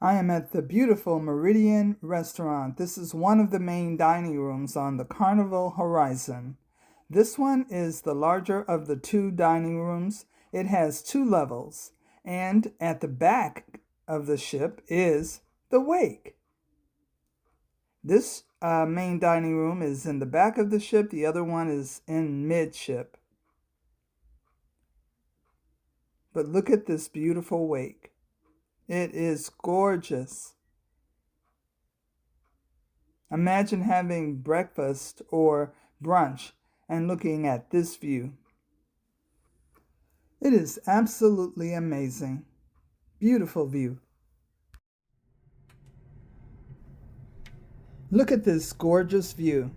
I am at the beautiful Meridian Restaurant. This is one of the main dining rooms on the Carnival horizon. This one is the larger of the two dining rooms. It has two levels, and at the back of the ship is the wake. This main dining room is in the back of the ship. The other one is in midship. But look at this beautiful wake. It is gorgeous. Imagine having breakfast or brunch and looking at this view. It is absolutely amazing. Beautiful view. Look at this gorgeous view.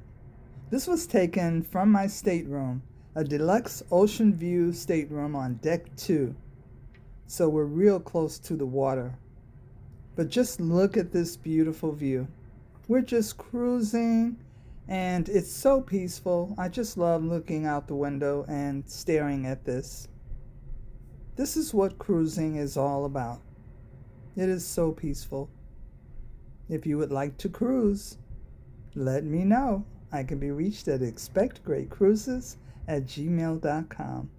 This was taken from my stateroom, a deluxe ocean view stateroom on deck 2. So we're real close to the water. But just look at this beautiful view. We're just cruising and it's so peaceful. I just love looking out the window and staring at this. This is what cruising is all about. It is so peaceful. If you would like to cruise, let me know. I can be reached at expectgreatcruises@gmail.com.